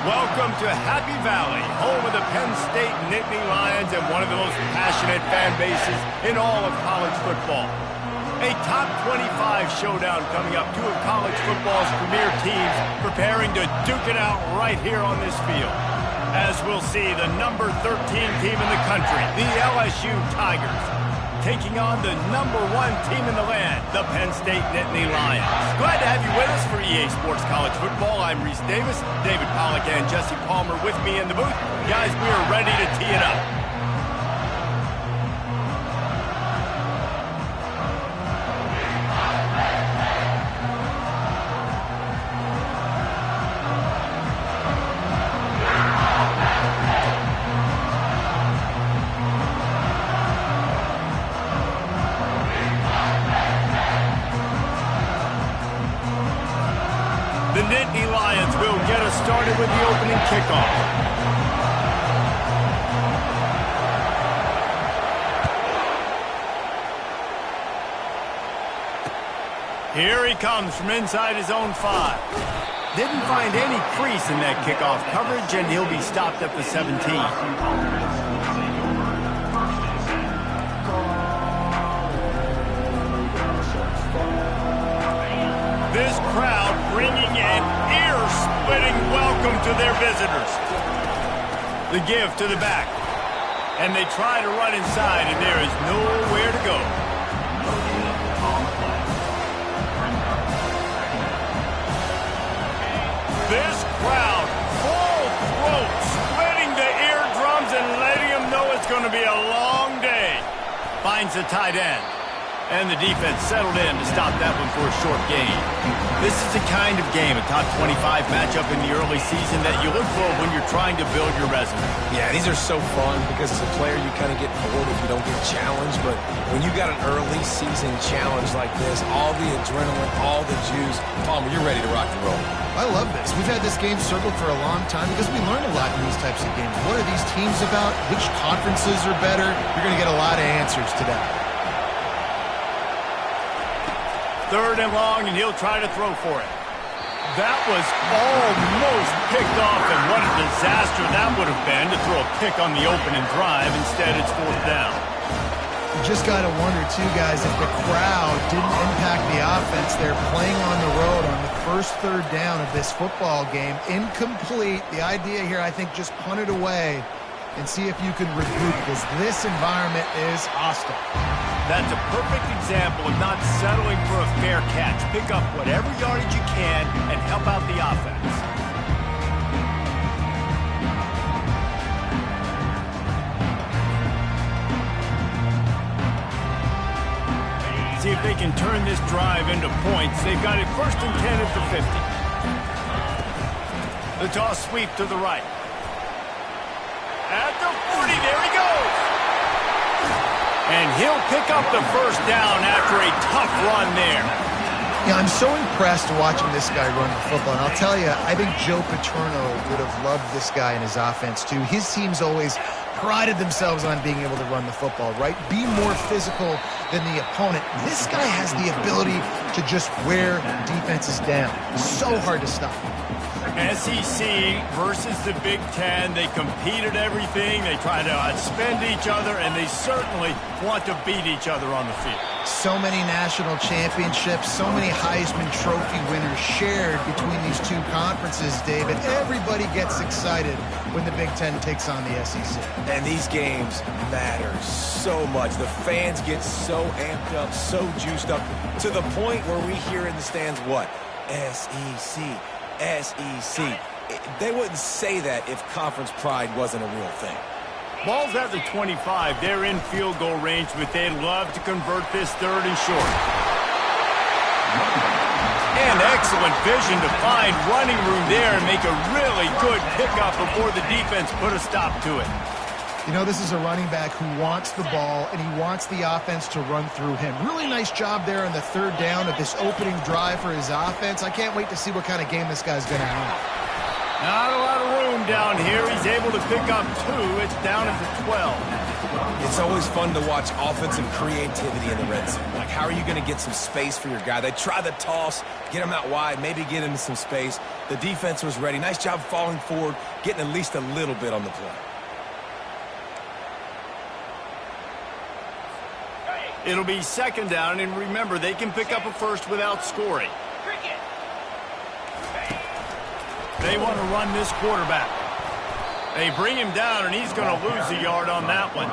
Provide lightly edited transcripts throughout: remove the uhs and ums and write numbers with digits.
Welcome to Happy Valley, home of the Penn State Nittany Lions and one of the most passionate fan bases in all of college football. A top 25 showdown coming up. Two of college football's premier teams preparing to duke it out right here on this field. As we'll see, the number 13 team in the country, the LSU Tigers, taking on the number 1 team in the land, the Penn State Nittany Lions. Glad to have you with us for EA Sports College Football. I'm Reese Davis, David Pollack and Jesse Palmer with me in the booth. Guys, we are ready to tee it up. The Nittany Lions will get us started with the opening kickoff. Here he comes from inside his own 5. Didn't find any crease in that kickoff coverage, and he'll be stopped at the 17. This crowd bringing an ear-splitting welcome to their visitors. The give to the back. And they try to run inside, and there is nowhere to go. This crowd, full throat, splitting the eardrums and letting them know it's going to be a long day. Finds the tight end. And the defense settled in to stop that one for a short gain. This is the kind of game, a top 25 matchup in the early season, that you look for when you're trying to build your resume. Yeah, these are so fun because as a player you kind of get bored if you don't get challenged. But when you got an early season challenge like this, all the adrenaline, all the juice, Palmer, you're ready to rock and roll. I love this. We've had this game circled for a long time because we learn a lot in these types of games. What are these teams about? Which conferences are better? You're going to get a lot of answers to that. 3rd and long, and he'll try to throw for it. That was almost picked off, and what a disaster that would have been to throw a pick on the opening drive. Instead, it's 4th down. You just got to wonder, too, guys, if the crowd didn't impact the offense. They're playing on the road on the first 3rd down of this football game. Incomplete. The idea here, I think, just punt it away and see if you can regroup, because this environment is hostile. That's a perfect example of not settling for a fair catch. Pick up whatever yardage you can and help out the offense. See if they can turn this drive into points. They've got it 1st and 10 at the 50. The toss sweep to the right. At the 40, there he goes. And he'll pick up the 1st down after a tough run there. Yeah, I'm so impressed watching this guy run the football. And I'll tell you, I think Joe Paterno would have loved this guy in his offense, too. His teams always prided themselves on being able to run the football, right? Be more physical than the opponent. This guy has the ability to just wear defenses down. So hard to stop. SEC versus the Big Ten. They compete at everything. They try to outspend each other, and they certainly want to beat each other on the field. So many national championships, so many Heisman Trophy winners shared between these two conferences, David. Everybody gets excited when the Big Ten takes on the SEC. And these games matter so much. The fans get so amped up, so juiced up, to the point where we hear in the stands, what? SEC. SEC. They wouldn't say that if conference pride wasn't a real thing. Ball's at the 25. They're in field goal range, but they'd love to convert this 3rd and short. And excellent vision to find running room there and make a really good pickup before the defense put a stop to it. You know, this is a running back who wants the ball, and he wants the offense to run through him. Really nice job there on the 3rd down of this opening drive for his offense. I can't wait to see what kind of game this guy's going to have. Not a lot of room down here. He's able to pick up 2. It's down at the 12. It's always fun to watch offensive creativity in the red zone. Like, how are you going to get some space for your guy? They try the toss, get him out wide, maybe get him some space. The defense was ready. Nice job falling forward, getting at least a little bit on the play. It'll be second down, and remember, they can pick up a first without scoring. They want to run this quarterback. They bring him down, and he's going to lose a yard on that one.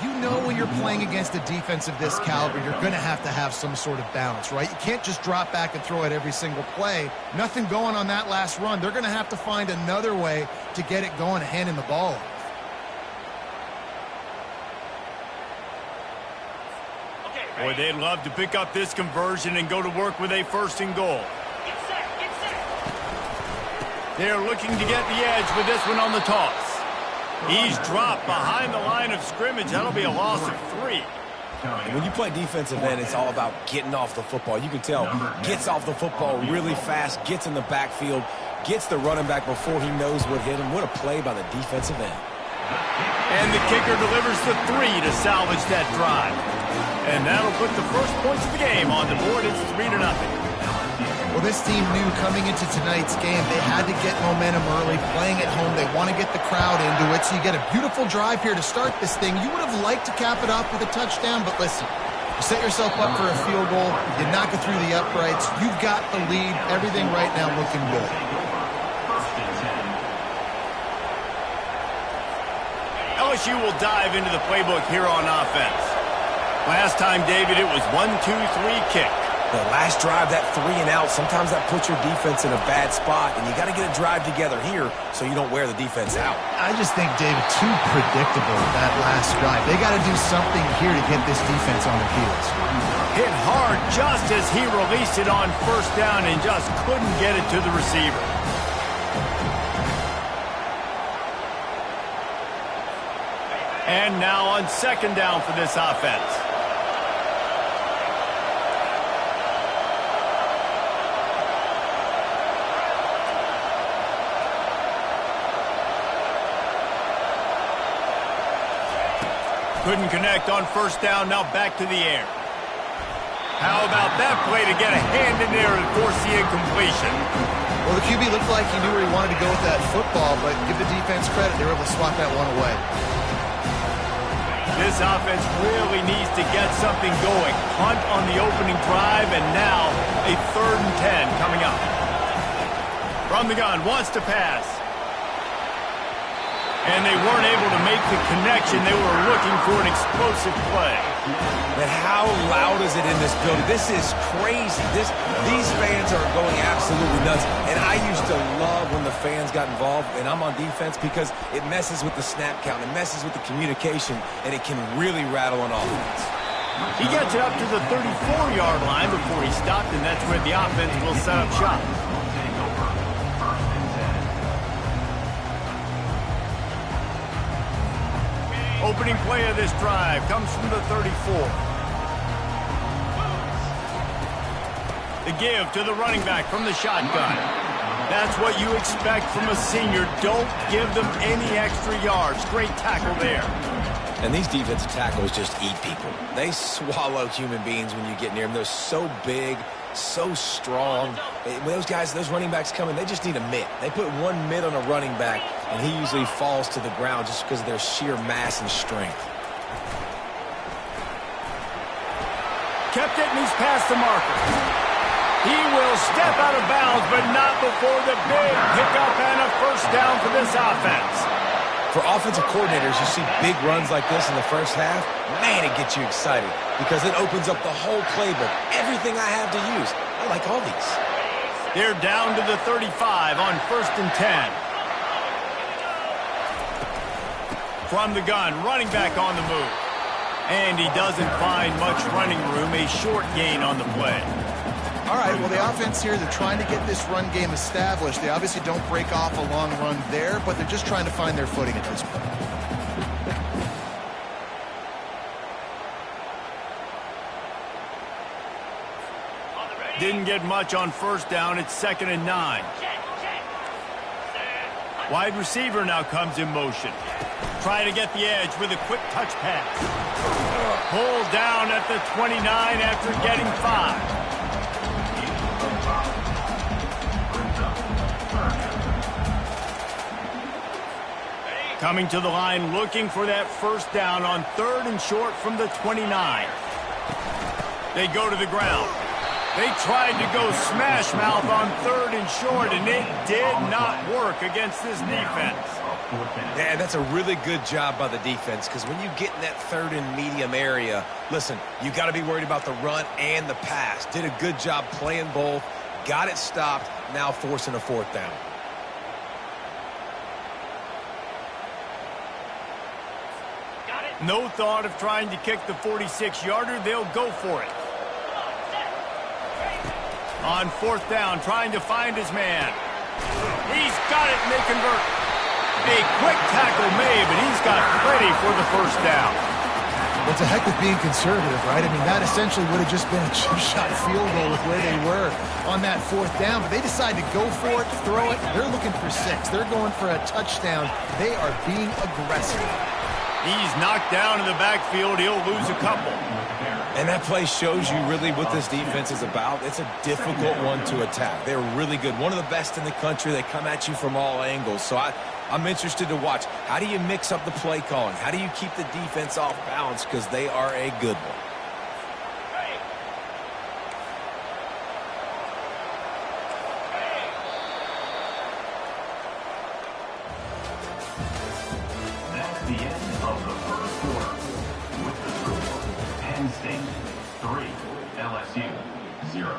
You know when you're playing against a defense of this caliber, you're going to have some sort of balance, right? You can't just drop back and throw it every single play. Nothing going on that last run. They're going to have to find another way to get it going and handing the ball off. Boy, they'd love to pick up this conversion and go to work with a first and goal. They're looking to get the edge with this one on the toss. He's dropped behind the line of scrimmage. That'll be a loss of 3. And when you play defensive end, it's all about getting off the football. You can tell, gets off the football really fast, gets in the backfield, gets the running back before he knows what hit him. What a play by the defensive end. And the kicker delivers the 3 to salvage that drive. And that'll put the first points of the game on the board. It's 3-0. Well, this team knew coming into tonight's game they had to get momentum early, playing at home. They want to get the crowd into it, so you get a beautiful drive here to start this thing. You would have liked to cap it off with a touchdown, but listen, you set yourself up for a field goal, you knock it through the uprights, you've got the lead, everything right now looking good. LSU will dive into the playbook here on offense. Last time, David, it was 1-2-3 kick. The last drive, that 3 and out, sometimes that puts your defense in a bad spot, and you got to get a drive together here so you don't wear the defense out. I just think, David, too predictable that last drive. They got to do something here to get this defense on their heels. Hit hard just as he released it on first down and just couldn't get it to the receiver. And now on second down for this offense. Couldn't connect on first down, now back to the air. How about that play to get a hand in there and force the incompletion? Well, the QB looked like he knew where he wanted to go with that football, but give the defense credit. They were able to swat that one away. This offense really needs to get something going. Hunt on the opening drive, and now a 3rd and 10 coming up. From the gun, wants to pass. And they weren't able to make the connection. They were looking for an explosive play. But how loud is it in this building? This is crazy. These fans are going absolutely nuts. And I used to love when the fans got involved, and I'm on defense, because it messes with the snap count. It messes with the communication, and it can really rattle an offense. He gets it up to the 34-yard line before he stopped, and that's where the offense will set up shop. Opening play of this drive comes from the 34. The give to the running back from the shotgun. That's what you expect from a senior. Don't give them any extra yards. Great tackle there. And these defensive tackles just eat people. They swallow human beings when you get near them. They're so big, so strong. When those guys, those running backs come in, they just need a mitt. They put one mitt on a running back, and he usually falls to the ground just because of their sheer mass and strength. Kept it, and he's past the marker. He will step out of bounds, but not before the big pickup and a first down for this offense. For offensive coordinators, you see big runs like this in the first half, man, it gets you excited because it opens up the whole playbook, everything I have to use. I like all these. They're down to the 35 on 1st and 10. From the gun, running back on the move. And he doesn't find much running room, a short gain on the play. All right, well, the offense here, they're trying to get this run game established. They obviously don't break off a long run there, but they're just trying to find their footing at this point. Didn't get much on first down. It's 2nd and 9. Wide receiver now comes in motion. try to get the edge with a quick touch pass. Pulled down at the 29 after getting 5. Coming to the line, looking for that first down on 3rd and short from the 29. They go to the ground. They tried to go smash mouth on 3rd and short, and it did not work against this defense. Yeah, that's a really good job by the defense, because when you get in that 3rd and medium area, listen, you got to be worried about the run and the pass. Did a good job playing both, got it stopped, now forcing a 4th down. No thought of trying to kick the 46-yarder. They'll go for it. On 4th down, trying to find his man. He's got it, and they convert. A quick tackle made, but he's got plenty for the first down. What's the heck with being conservative, right? I mean, that essentially would have just been a chip-shot field goal with where they were on that 4th down, but they decide to go for it, throw it. They're looking for 6. They're going for a touchdown. They are being aggressive. He's knocked down in the backfield. He'll lose a couple. And that play shows you really what this defense is about. It's a difficult one to attack. They're really good. One of the best in the country. They come at you from all angles. So I'm interested to watch. How do you mix up the play calling? How do you keep the defense off balance? Because they are a good one. The end of the first quarter with the score Penn State 3, LSU 0.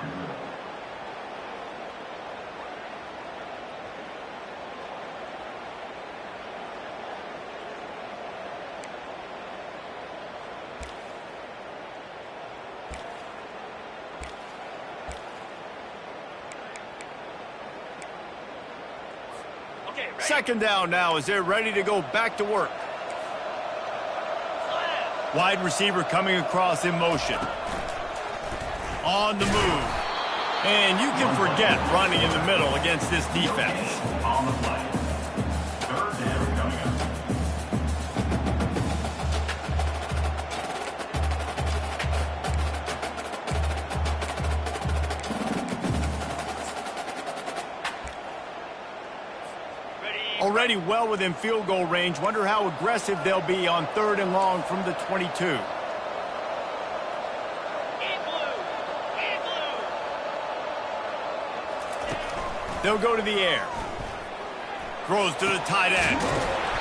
Second down now as they're ready to go back to work. Wide receiver coming across in motion. On the move. And you can forget running in the middle against this defense. On the play. 3rd down coming up. Already well within field goal range. Wonder how aggressive they'll be on 3rd and long from the 22. They'll go to the air. Throws to the tight end.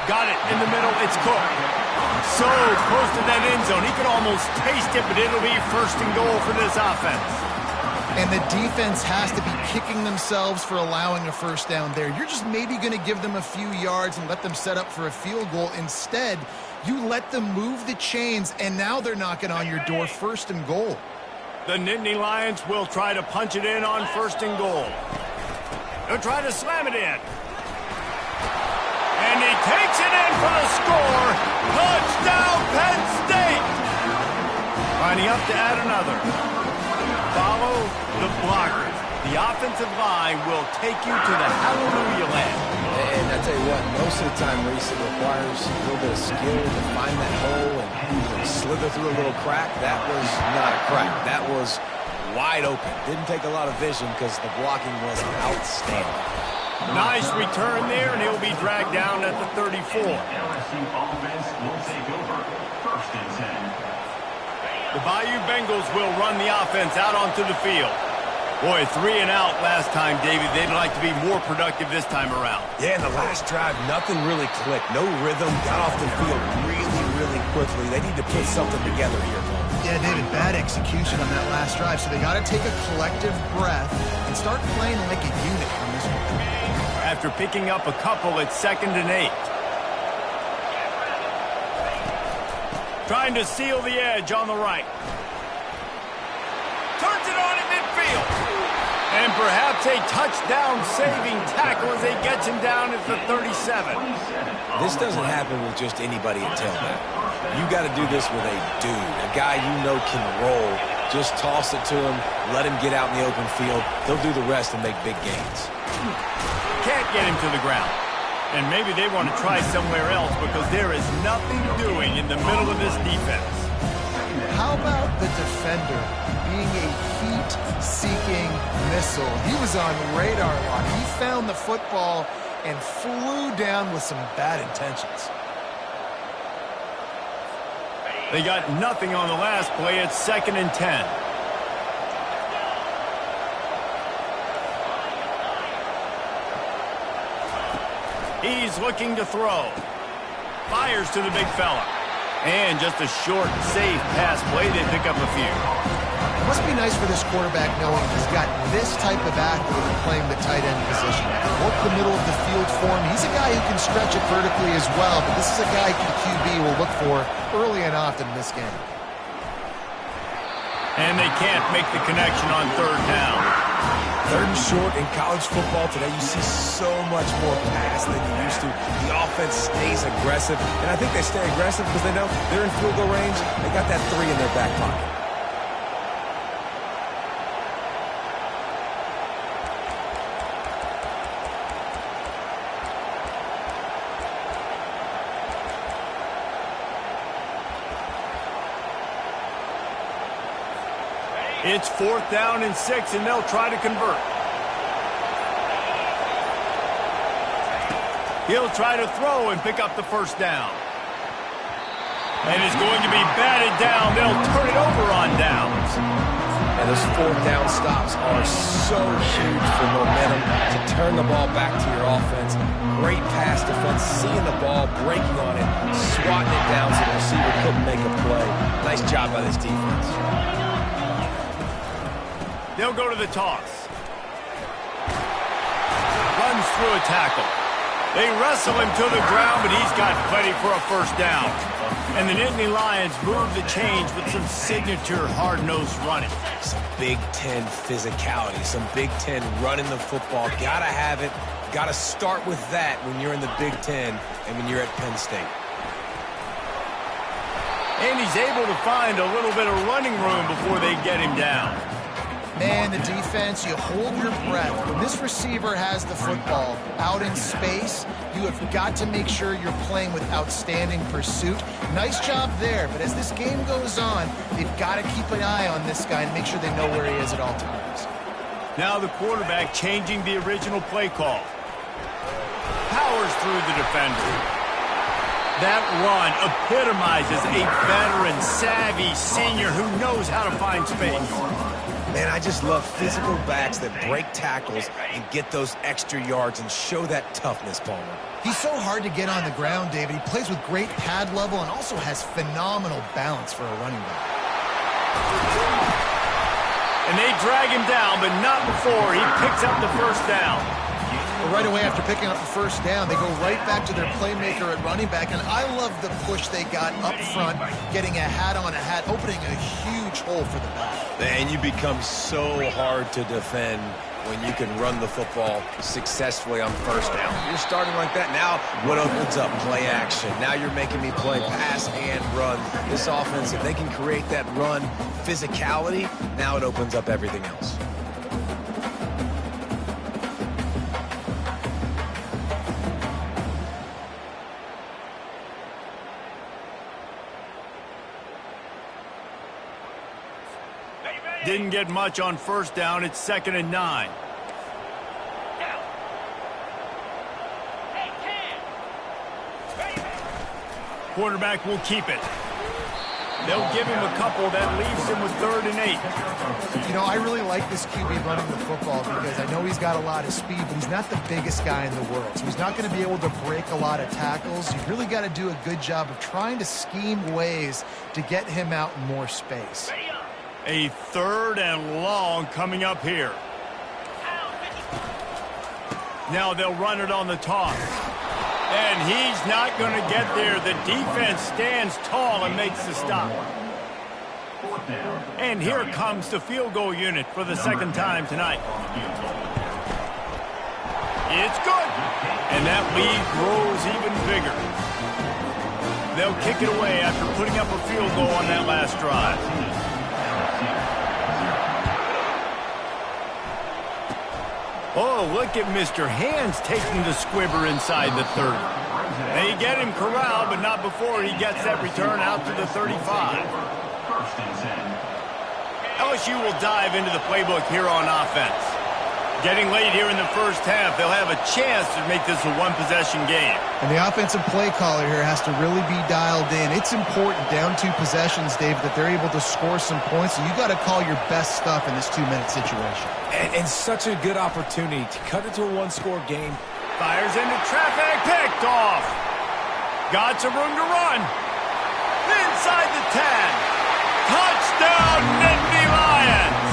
Got it in the middle. It's Cook. So close to that end zone. He could almost taste it, but it'll be 1st and goal for this offense. And the defense has to be kicking themselves for allowing a 1st down there. You're just maybe going to give them a few yards and let them set up for a field goal. Instead, you let them move the chains, and now they're knocking on your door 1st and goal. The Nittany Lions will try to punch it in on 1st and goal. They'll try to slam it in. And he takes it in for the score. Touchdown, Penn State! Lining up to add another. Follow the blockers. The offensive line will take you to the hallelujah land. And I tell you what, most of the time, Reese, it requires a little bit of skill to find that hole and slither through a little crack. That was not a crack. That was wide open. Didn't take a lot of vision because the blocking was outstanding. Nice return there, and he'll be dragged down at the 34. LSU offense will take over 1st and 10. The Bayou Bengals will run the offense out onto the field. Boy, 3 and out last time, David. They'd like to be more productive this time around. Yeah, in the last drive, nothing really clicked. No rhythm. Got off the field really quickly. They need to put something together here. Yeah, David, bad execution on that last drive, so they got to take a collective breath and start playing like a unit on this one. After picking up a couple, it's 2nd and 8. Trying to seal the edge on the right. Turns it on in midfield. And perhaps a touchdown-saving tackle as they get him down at the 37. This doesn't happen with just anybody at tailback. You got to do this with a dude, a guy you know can roll. Just toss it to him, let him get out in the open field. They'll do the rest and make big gains. Can't get him to the ground. And maybe they want to try somewhere else because there is nothing doing in the middle of this defense. How about the defender being a heat-seeking missile? He was on radar lock. He found the football and flew down with some bad intentions. They got nothing on the last play. It's 2nd and 10. He's looking to throw. Fires to the big fella. And just a short, safe pass play. They pick up a few. It must be nice for this quarterback knowing he's got this type of athlete playing the tight end position. Work the middle of the field for him. He's a guy who can stretch it vertically as well, but this is a guy the QB will look for early and often in this game. And they can't make the connection on 3rd down. 3rd and short in college football today, you see so much more pass than you used to. The offense stays aggressive, and I think they stay aggressive because they know they're in field goal range. They got that 3 in their back pocket. It's 4th down and 6, and they'll try to convert. He'll try to throw and pick up the 1st down. And it's going to be batted down. They'll turn it over on downs. And those 4th down stops are so huge for momentum to turn the ball back to your offense. Great pass defense, seeing the ball, breaking on it, swatting it down so the receiver couldn't make a play. Nice job by this defense. They'll go to the toss. Runs through a tackle. They wrestle him to the ground, but he's got plenty for a 1st down. And the Nittany Lions move the change with some signature hard-nosed running. Some Big Ten physicality, some Big Ten running the football. Gotta have it. Gotta start with that when you're in the Big Ten and when you're at Penn State. And he's able to find a little bit of running room before they get him down. Man, the defense, you hold your breath. When this receiver has the football out in space, you have got to make sure you're playing with outstanding pursuit. Nice job there, but as this game goes on, they've got to keep an eye on this guy and make sure they know where he is at all times. Now the quarterback changing the original play call. Powers through the defender. That run epitomizes a veteran, savvy senior who knows how to find space. Man, I just love physical backs that break tackles and get those extra yards and show that toughness, Palmer. He's so hard to get on the ground, David. He plays with great pad level and also has phenomenal balance for a running back. And they drag him down, but not before he picks up the 1st down. But right away after picking up the 1st down, they go right back to their playmaker at running back. And I love the push they got up front, getting a hat on a hat, opening a huge hole for the back. And you become so hard to defend when you can run the football successfully on 1st down. You're starting like that. Now what opens up? Play action. Now you're making me play pass and run. This offense, if they can create that run physicality, now it opens up everything else. Didn't get much on 1st down. It's 2nd and 9. Quarterback will keep it. They'll give him a couple. That leaves him with 3rd and 8. You know, I really like this QB running the football because I know he's got a lot of speed, but he's not the biggest guy in the world. So he's not going to be able to break a lot of tackles. You've really got to do a good job of trying to scheme ways to get him out in more space. A 3rd and long coming up here. Now they'll run it on the toss. And he's not going to get there. The defense stands tall and makes the stop. And here comes the field goal unit for the 2nd time tonight. It's good. And that lead grows even bigger. They'll kick it away after putting up a field goal on that last drive. Oh, look at Mr. Hands taking the squibber inside the 30. They get him corralled, but not before he gets that return out to the 35. First and 10. LSU will dive into the playbook here on offense. Getting late here in the first half, they'll have a chance to make this a one-possession game. And the offensive play caller here has to really be dialed in. It's important down 2 possessions, Dave, that they're able to score some points. So you got to call your best stuff in this 2-minute situation. And such a good opportunity to cut it to a one-score game. Fires into traffic, picked off. Got some room to run. Inside the 10. Touchdown, Nittany Lions.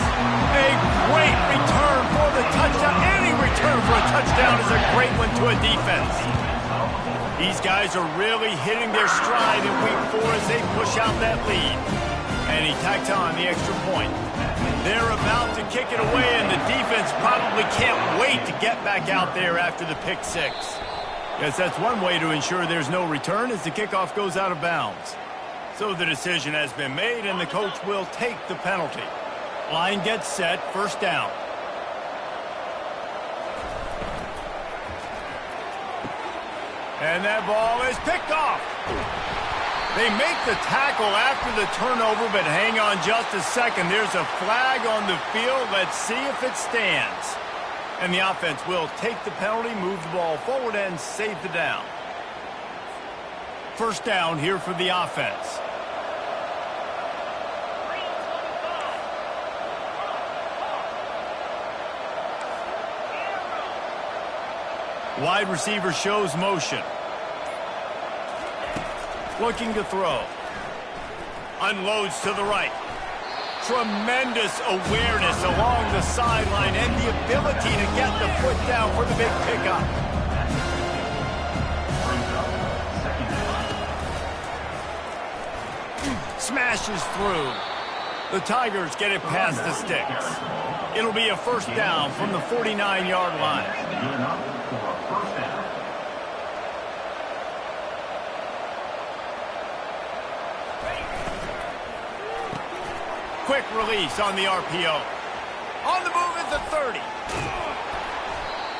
A great return for the touchdown. Any return for a touchdown is a great one to a defense. These guys are really hitting their stride in week 4 as they push out that lead. And he tacks on the extra point. They're about to kick it away, and the defense probably can't wait to get back out there after the pick 6. Guess that's one way to ensure there's no return as the kickoff goes out of bounds. So the decision has been made, and the coach will take the penalty. Line gets set, first down. And that ball is picked off. They make the tackle after the turnover, but hang on just a second. There's a flag on the field. Let's see if it stands. And the offense will take the penalty, move the ball forward, and save the down. First down here for the offense. Wide receiver shows motion. Looking to throw. Unloads to the right. Tremendous awareness along the sideline and the ability to get the foot down for the big pickup. Smashes through. The Tigers get it past the sticks. It'll be a first down from the 49-yard line. Quick release on the RPO. On the move at the 30.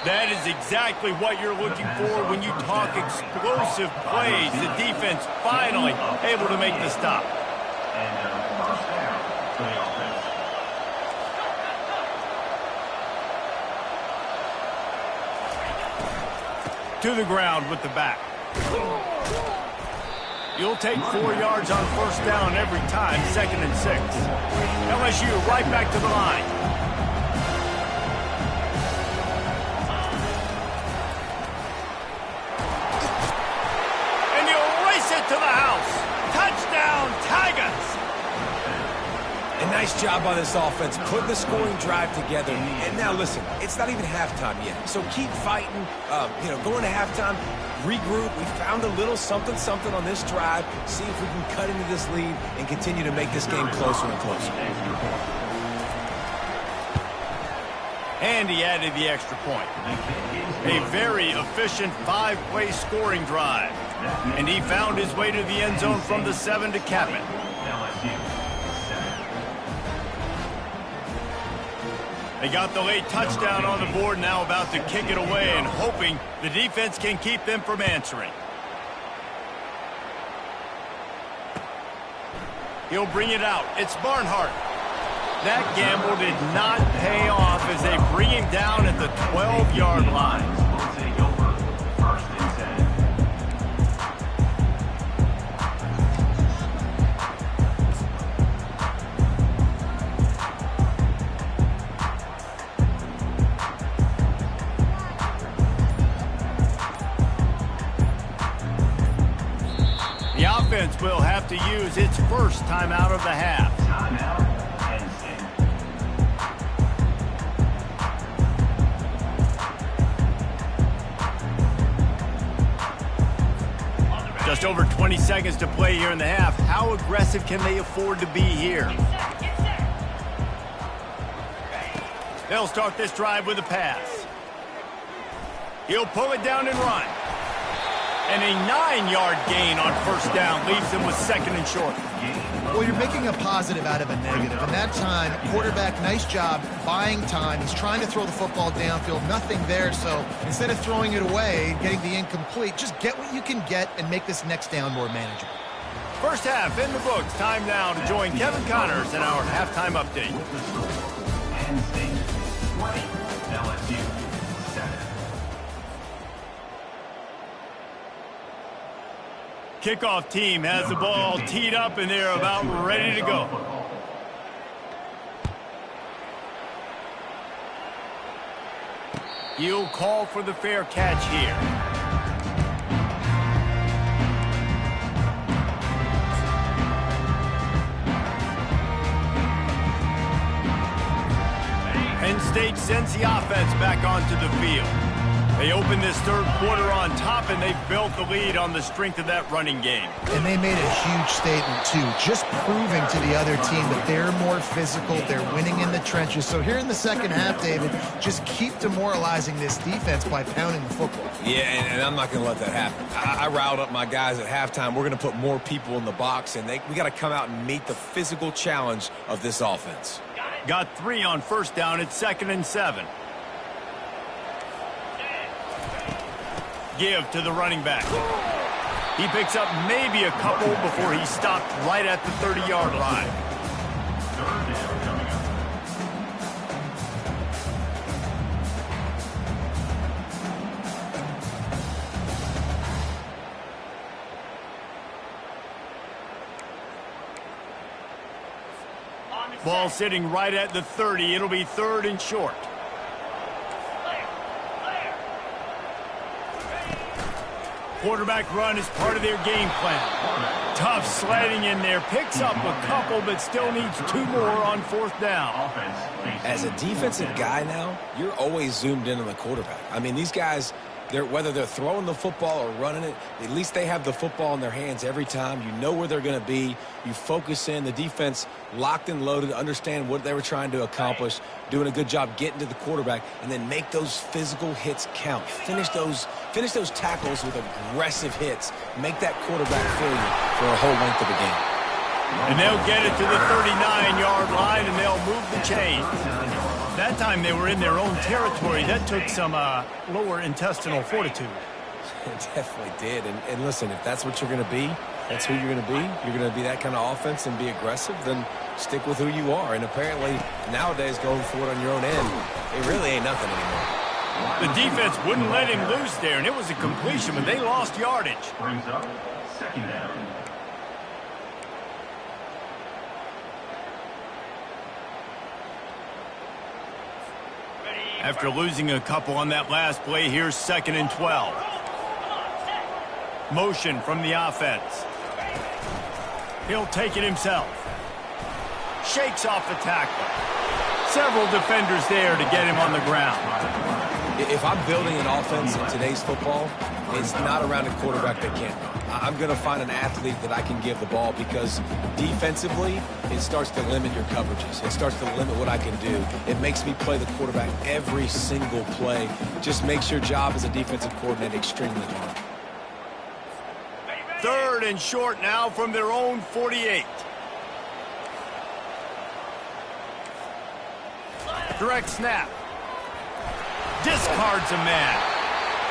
That is exactly what you're looking for when you talk explosive plays. The defense finally able to make the stop. And first down for the offense. To the ground with the back. You'll take 4 yards on first down every time, 2nd and 6. LSU right back to the line. And you'll race it to the house. Touchdown, Tigers! A nice job on this offense, putting the scoring drive together. And now listen, it's not even halftime yet. So keep fighting, going to halftime. Regroup. We found a little something on this drive. See if we can cut into this lead and continue to make this game closer and closer. And he added the extra point. A very efficient 5-play scoring drive. And he found his way to the end zone from the 7 to cap it. They got the late touchdown on the board, now about to kick it away and hoping the defense can keep them from answering. He'll bring it out. It's Barnhart. That gamble did not pay off as they bring him down at the 12-yard line. First and 10. The offense will have to use its first timeout of the half. Timeout, Penn State. Just over 20 seconds to play here in the half. How aggressive can they afford to be here? They'll start this drive with a pass. He'll pull it down and run. And a 9-yard gain on first down leaves them with 2nd and short. Gain Well, you're making a positive out of a negative. And that time, quarterback, nice job buying time. He's trying to throw the football downfield, nothing there. So instead of throwing it away, getting the incomplete, just get what you can get and make this next down more manageable. First half in the books. Time now to join Kevin Connors in our halftime update. Penn State 20, LSU 7. Kickoff team has the ball teed up and they're about ready to go. He'll call for the fair catch here. Penn State sends the offense back onto the field. They open this third quarter on top, and they've built the lead on the strength of that running game. And they made a huge statement, too, just proving to the other team that they're more physical, they're winning in the trenches. So here in the second half, David, just keep demoralizing this defense by pounding the football. Yeah, and I'm not going to let that happen. I riled up my guys at halftime. We're going to put more people in the box, and we got to come out and meet the physical challenge of this offense. Got 3 on first down. It's 2nd and 7. Give to the running back. He picks up maybe a couple before he stopped right at the 30-yard line. Third down coming up. Ball sitting right at the 30. It'll be 3rd and short. Quarterback run is part of their game plan. Tough sledding in there. Picks up a couple, but still needs 2 more on 4th down. As a defensive guy now, you're always zoomed in on the quarterback. I mean, these guys, whether they're throwing the football or running it, at least they have the football in their hands every time. You know where they're going to be. You focus in. The defense locked and loaded, understand what they were trying to accomplish, doing a good job getting to the quarterback, and then make those physical hits count. Finish those tackles with aggressive hits. Make that quarterback feel you for a whole length of the game. And they'll get it to the 39-yard line, and they'll move the chains. That time they were in their own territory. That took some lower intestinal fortitude. It definitely did. And listen, if that's what you're going to be, that's who you're going to be. You're going to be that kind of offense and be aggressive, then stick with who you are. And apparently nowadays going for it on your own end, it really ain't nothing anymore. The defense wouldn't let him loose there, and it was a completion, but they lost yardage. Brings up 2nd down. After losing a couple on that last play, here's 2nd and 12. Motion from the offense. He'll take it himself. Shakes off the tackle. Several defenders there to get him on the ground. If I'm building an offense in today's football, it's not around a quarterback that can't run. I'm going to find an athlete that I can give the ball because defensively, it starts to limit your coverages. It starts to limit what I can do. It makes me play the quarterback every single play. Just makes your job as a defensive coordinator extremely hard. 3rd and short now from their own 48. Direct snap. Discards a man.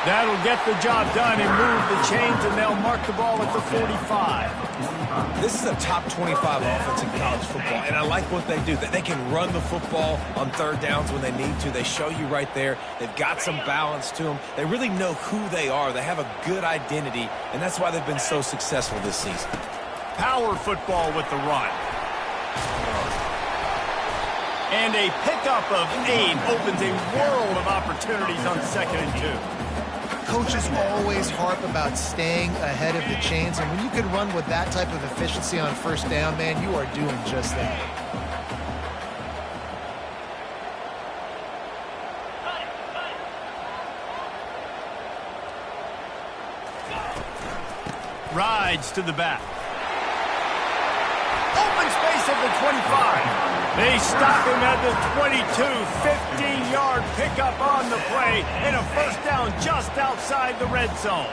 That'll get the job done and move the chains, and they'll mark the ball at the 45. This is a top 25 offense in college football, and I like what they do. They can run the football on 3rd downs when they need to. They show you right there. They've got some balance to them. They really know who they are. They have a good identity, and that's why they've been so successful this season. Power football with the run. And a pickup of 8 opens a world of opportunities on 2nd and 2. Coaches always harp about staying ahead of the chains, and when you can run with that type of efficiency on 1st down, man, you are doing just that. Rides to the back. Open space at the 25. They stop him at the 22. 15-yard pickup on the play, and a 1st down just outside the red zone.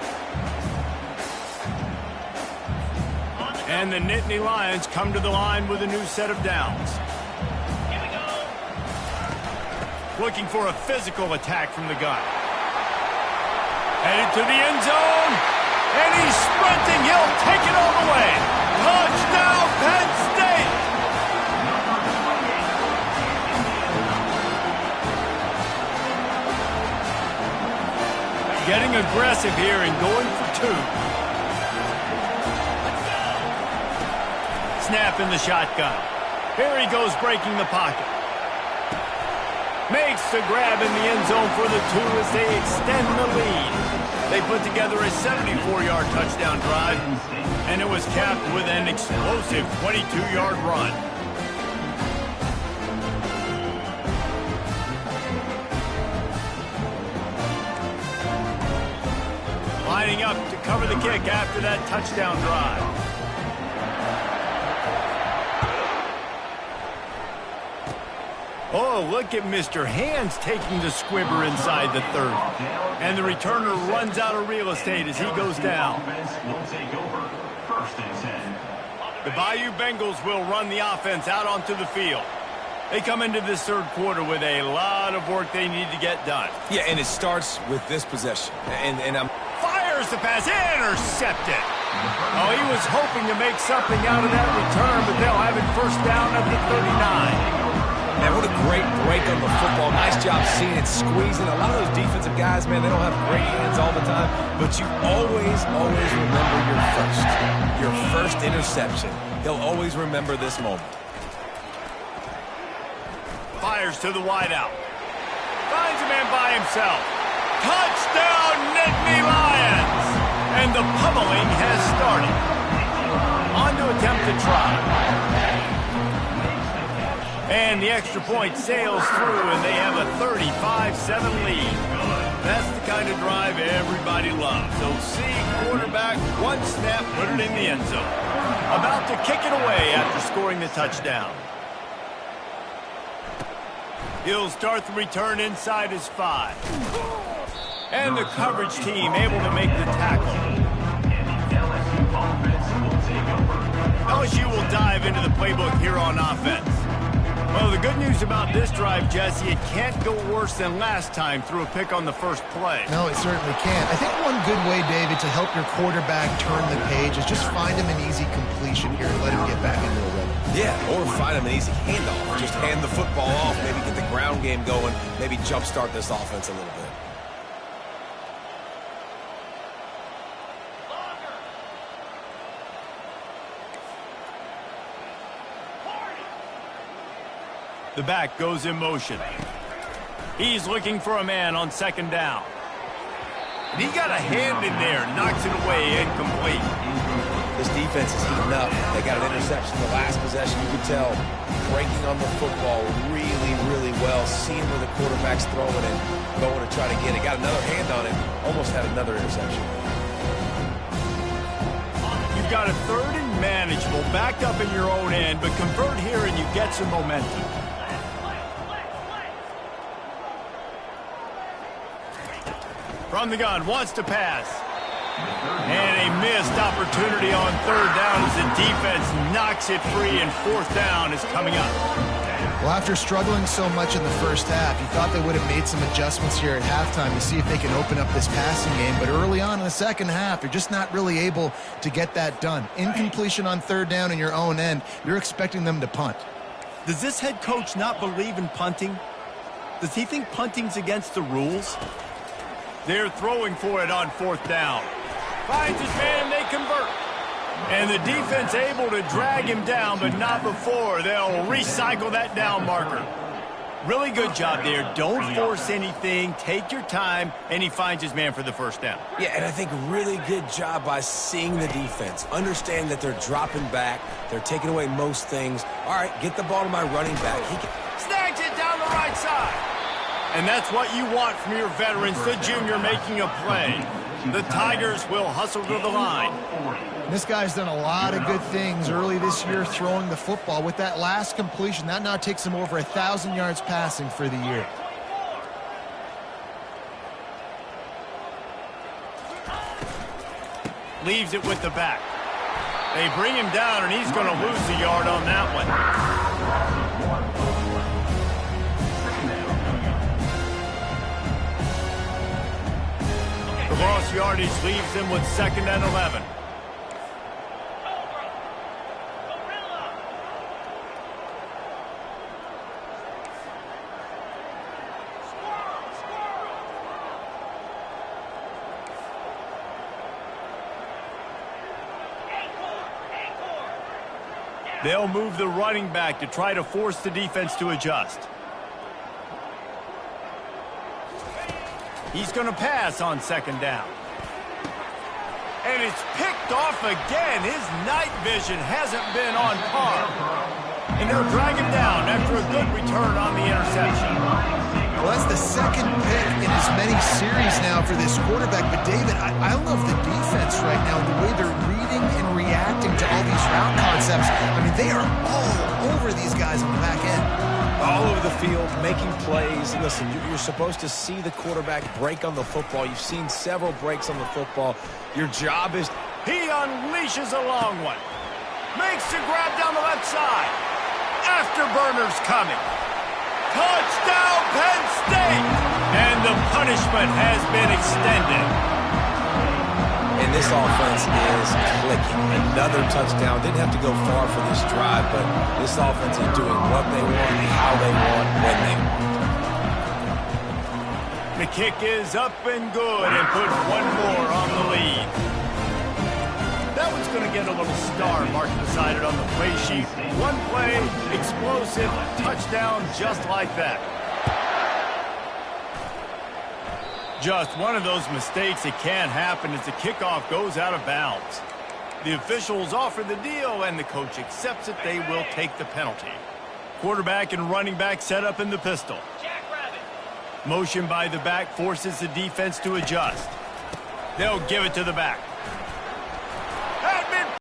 And the Nittany Lions come to the line with a new set of downs. Here we go. Looking for a physical attack from the gun. Headed to the end zone. And he's sprinting. He'll take it all the way. Touchdown, Penn State! Getting aggressive here and going for two. Snap in the shotgun. Here he goes breaking the pocket. Makes the grab in the end zone for the two as they extend the lead. They put together a 74-yard touchdown drive, and it was capped with an explosive 22-yard run. Lining up to cover the kick after that touchdown drive. Oh, look at Mr. Hands taking the squibber inside the 30. And the returner runs out of real estate as he goes down. The Bayou Bengals will run the offense out onto the field. They come into this third quarter with a lot of work they need to get done. Yeah, and it starts with this possession. And I'm... Fires the pass, intercepted. Oh, he was hoping to make something out of that return, but they'll have it first down at the 39. Man, what a great break on the football. Nice job seeing it, squeezing. A lot of those defensive guys, man, they don't have great hands all the time, but you always remember your first interception. He'll always remember this moment. Fires to the wideout. Finds a man by himself. Touchdown, Nittany Lions! And the pummeling has started. On to attempt to try. And the extra point sails through, and they have a 35-7 lead. That's the kind of drive everybody loves. So see quarterback, one snap, put it in the end zone. About to kick it away after scoring the touchdown. He'll start the return inside his 5. And the coverage team able to make the tackle. LSU will dive into the playbook here on offense. Well, the good news about this drive, Jesse, it can't go worse than last time through a pick on the first play. No, it certainly can't. I think one good way, David, to help your quarterback turn the page is just find him an easy completion here and let him get back into a rhythm. Yeah, or find him an easy handoff. Just hand the football off, maybe get the ground game going, maybe jumpstart this offense a little bit. The back goes in motion. He's looking for a man on second down. And he got a hand in there, knocks it away, incomplete. This defense is heating up. They got an interception the last possession. You could tell breaking on the football really well, seeing where the quarterback's throwing it, going to try to get it. Got another hand on it, almost had another interception. You've got a third and manageable, backed up in your own end, but convert here and you get some momentum. From the gun, wants to pass. And a missed opportunity on third down as the defense knocks it free, and fourth down is coming up. Well, after struggling so much in the first half, you thought they would have made some adjustments here at halftime to see if they can open up this passing game. But early on in the second half, you're just not really able to get that done. Incompletion on third down in your own end, you're expecting them to punt. Does this head coach not believe in punting? Does he think punting's against the rules? They're throwing for it on fourth down. Finds his man, and they convert. And the defense able to drag him down, but not before. They'll recycle that down marker. Really good job there. Don't force anything. Take your time, and he finds his man for the first down. Yeah, and I think really good job by seeing the defense. Understand that they're dropping back. They're taking away most things. All right, get the ball to my running back. He can... Snags it down the right side. And that's what you want from your veterans, the junior making a play. The Tigers will hustle to the line. This guy's done a lot of good things early this year throwing the football. With that last completion, that now takes him over 1,000 yards passing for the year. Leaves it with the back. They bring him down, and he's going to lose a yard on that one. The lost yardage leaves him with 2nd and 11. They'll move the running back to try to force the defense to adjust. He's going to pass on 2nd down. And it's picked off again. His night vision hasn't been on par. And they'll drag him down after a good return on the interception. Well, that's the 2nd pick in as many series now for this quarterback. But, David, I love the defense right now, the way they're reading and reacting to all these route concepts. I mean, they are all over these guys on the back end. All over the field, making plays. And listen, you're supposed to see the quarterback break on the football. You've seen several breaks on the football. Your job is... He unleashes a long one. Makes the grab down the left side. Afterburner's coming. Touchdown, Penn State! And the punishment has been extended. And this offense is clicking. Another touchdown. Didn't have to go far for this drive, but this offense is doing what they want, how they want, when they want. The kick is up and good and puts one more on the lead. That one's going to get a little star marked beside it on the play sheet. One play, explosive, touchdown just like that. Just one of those mistakes that can happen as the kickoff goes out of bounds. The officials offer the deal, and the coach accepts it. They will take the penalty. Quarterback and running back set up in the pistol. Motion by the back forces the defense to adjust. They'll give it to the back.